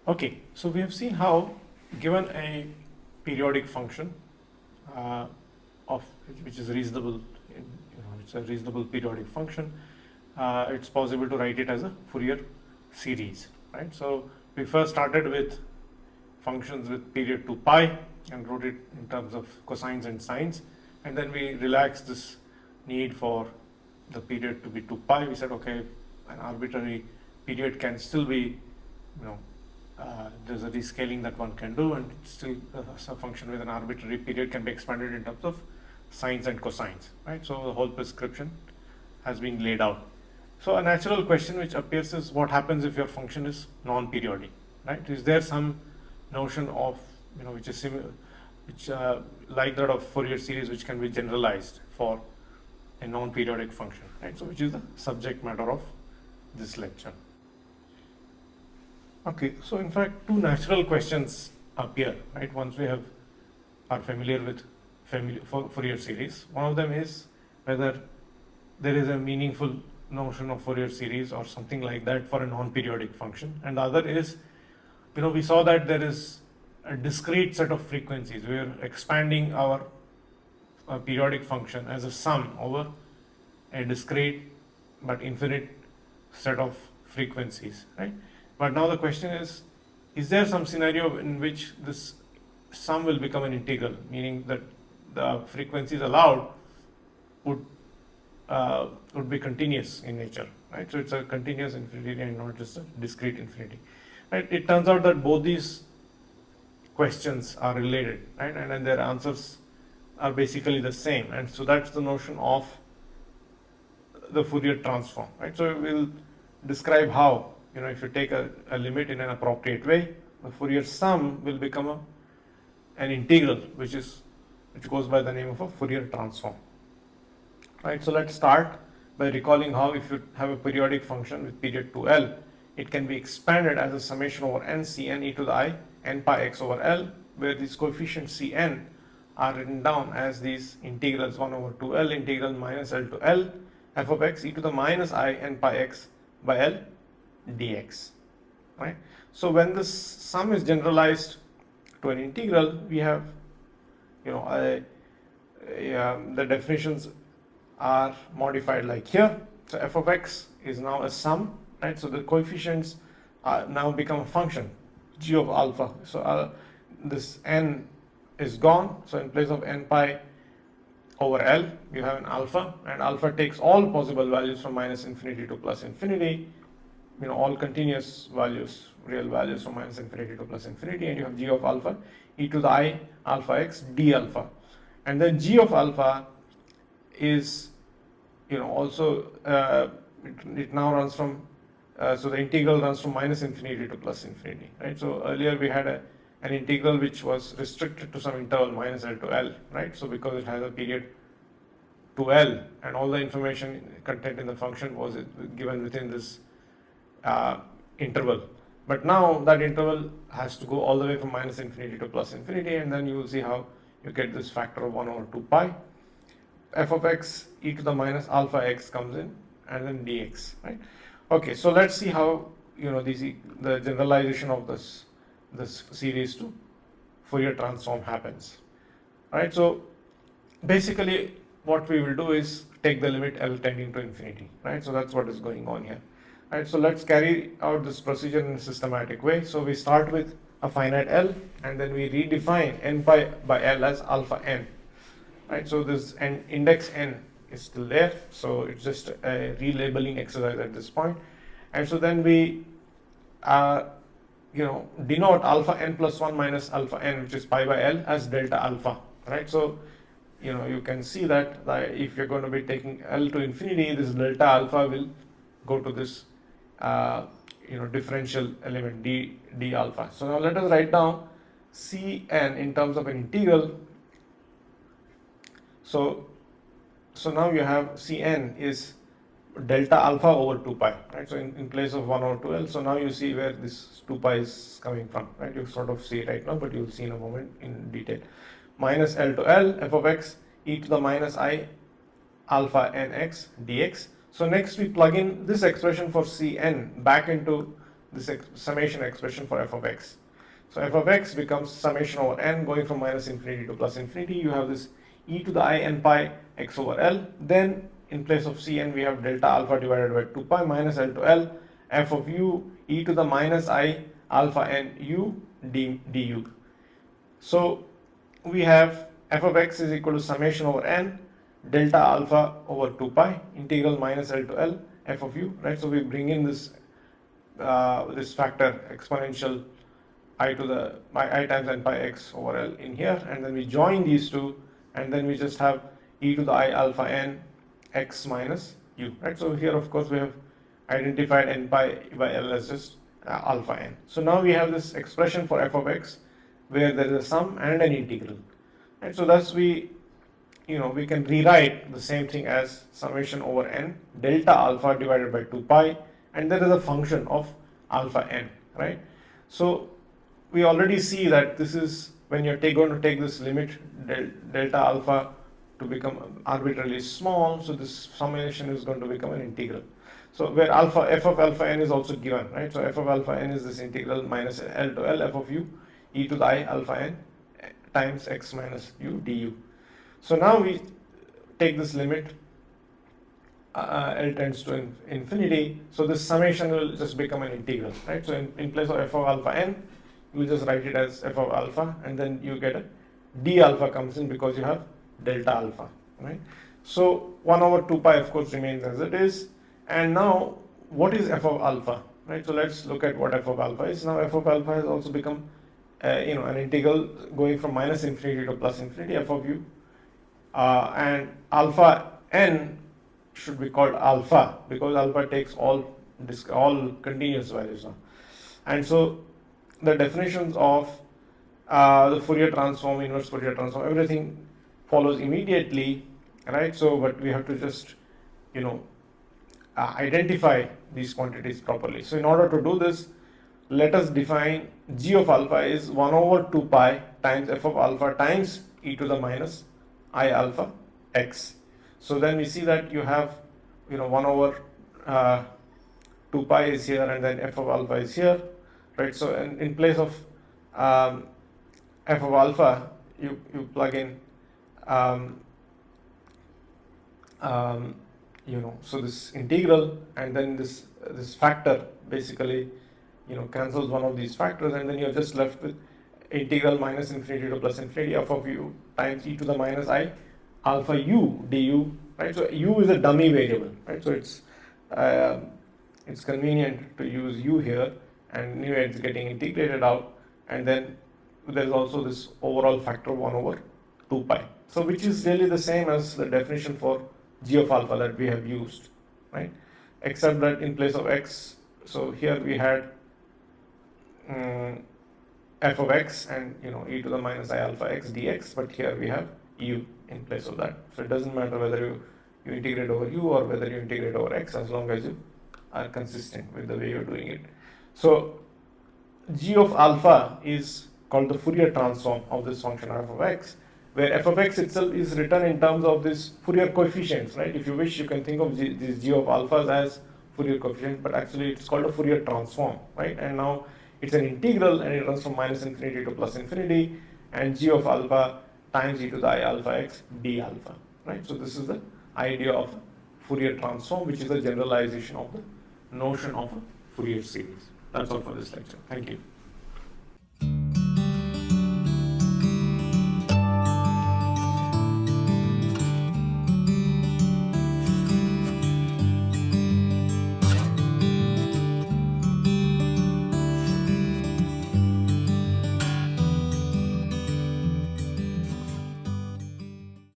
Okay, so we have seen how given a periodic function of which is reasonable, it's a reasonable periodic function. It's possible to write it as a Fourier series, right? So we first started with functions with period 2 pi and wrote it in terms of cosines and sines, and then we relaxed this need for the period to be 2 pi. We said, okay, an arbitrary period can still be, there's a rescaling that one can do, and still a function with an arbitrary period can be expanded in terms of sines and cosines, right? So the whole prescription has been laid out. So a natural question which appears is, what happens if your function is non-periodic, right? Is there some notion of, which is similar, which like that of Fourier series, which can be generalized for a non-periodic function, right? So which is the subject matter of this lecture. Okay, so in fact, two natural questions appear, right? Once we are familiar with Fourier series. One of them is whether there is a meaningful notion of Fourier series or something like that for a non-periodic function, and the other is, we saw that there is a discrete set of frequencies. We are expanding our periodic function as a sum over a discrete but infinite set of frequencies, right? But now the question is there some scenario in which this sum will become an integral, meaning that the frequencies allowed would be continuous in nature, right? So it's a continuous infinity and not just a discrete infinity, right? It turns out that both these questions are related, right? And their answers are basically the same, and so that's the notion of the Fourier transform, right? So we'll describe how, if you take a limit in an appropriate way, the Fourier sum will become an integral, which goes by the name of a Fourier transform, right? So let's start by recalling how, if you have a periodic function with period 2L, it can be expanded as a summation over n Cn e to the I n pi x over L, where these coefficients Cn are written down as these integrals 1 over 2L integral minus L to L f of x e to the minus I n pi x by L dx, right? So when this sum is generalized to an integral, we have, the definitions are modified like here. So f of x is now a sum, right? So the coefficients now become a function g of alpha. So this n is gone. So in place of n pi over L, you have an alpha, and alpha takes all possible values from minus infinity to plus infinity, all continuous values, real values from minus infinity to plus infinity, and you have g of alpha e to the I alpha x d alpha. And then g of alpha is, also, it now runs from, so the integral runs from minus infinity to plus infinity, right? So earlier we had an integral which was restricted to some interval minus L to L, right? So because it has a period 2L and all the information contained in the function was given within this interval. But now that interval has to go all the way from minus infinity to plus infinity, and then you will see how you get this factor of 1 over 2 pi. F of x e to the minus alpha x comes in, and then dx, right? Okay, so let's see how, the generalization of this series to Fourier transform happens, right? So basically what we will do is take the limit L tending to infinity, right? So that's what is going on here, right? So let's carry out this procedure in a systematic way. So we start with a finite L, and then we redefine n pi by L as alpha n, right? So this index n is still there, so it's just a relabeling exercise at this point. And so then we denote alpha n plus 1 minus alpha n, which is pi by L, as delta alpha, right? So you can see that if you're going to be taking L to infinity, this delta alpha will go to this differential element d alpha. So now let us write down Cn in terms of an integral. So now you have Cn is delta alpha over 2 pi, right? So in place of 1 over 2L, so now you see where this 2 pi is coming from, right? You sort of see it right now, but you'll see in a moment in detail. Minus L to L f of x e to the minus I alpha nx dx. So next we plug in this expression for Cn back into this summation expression for f of x. So f of x becomes summation over n going from minus infinity to plus infinity. You have this e to the I n pi x over L. Then in place of Cn we have delta alpha divided by 2 pi minus L to L f of u e to the minus I alpha n u du. So we have f of x is equal to summation over n delta alpha over 2 pi integral minus L to L f of u, right? So we bring in this this factor exponential I to the I times n pi x over L in here, and then we join these two, and then we just have e to the I alpha n x minus u, right? So here of course we have identified n pi by L as just alpha n. So now we have this expression for f of x where there is a sum and an integral, right? So thus we can rewrite the same thing as summation over n delta alpha divided by 2 pi, and there is a function of alpha n, right? So we already see that this is when you're going to take this limit delta alpha to become arbitrarily small, so this summation is going to become an integral. So where alpha f of alpha n is also given, right? So f of alpha n is this integral minus L to L f of u e to the I alpha n times x minus u du. So now we take this limit L tends to infinity, so this summation will just become an integral, right? So in place of f of alpha n, you will just write it as f of alpha, and then you get a d alpha comes in because you have delta alpha, right? So 1 over 2 pi of course remains as it is. And now what is f of alpha, right? So let's look at what f of alpha is. Now f of alpha has also become an integral going from minus infinity to plus infinity f of u, and alpha n should be called alpha because alpha takes all continuous values now. And so the definitions of the Fourier transform, inverse Fourier transform, everything follows immediately, right? So but we have to just identify these quantities properly. So in order to do this, let us define g of alpha is 1 over 2 pi times f of alpha times e to the minus I alpha x. So then we see that you have 1 over 2 pi is here, and then f of alpha is here, right? So in place of f of alpha you plug in so this integral, and then this factor basically cancels one of these factors, and then you're just left with integral minus infinity to plus infinity f of u times e to the minus I alpha u du, right? So u is a dummy variable, right? So it's convenient to use u here, and anyway it's getting integrated out, and then there's also this overall factor 1 over 2 pi, so which is really the same as the definition for g of alpha that we have used, right? Except that in place of x, so here we had f of x and e to the minus I alpha x dx, but here we have u in place of that. So it doesn't matter whether you integrate over u or whether you integrate over x, as long as you are consistent with the way you're doing it. So g of alpha is called the Fourier transform of this function f of x, where f of x itself is written in terms of this Fourier coefficients, right? If you wish, you can think of this g of alphas as Fourier coefficient, but actually it's called a Fourier transform, right? And now it's an integral, and it runs from minus infinity to plus infinity, and g of alpha times e to the I alpha x d alpha, right? So this is the idea of Fourier transform, which is a generalization of the notion of a Fourier series. That's all for this lecture. Thank you.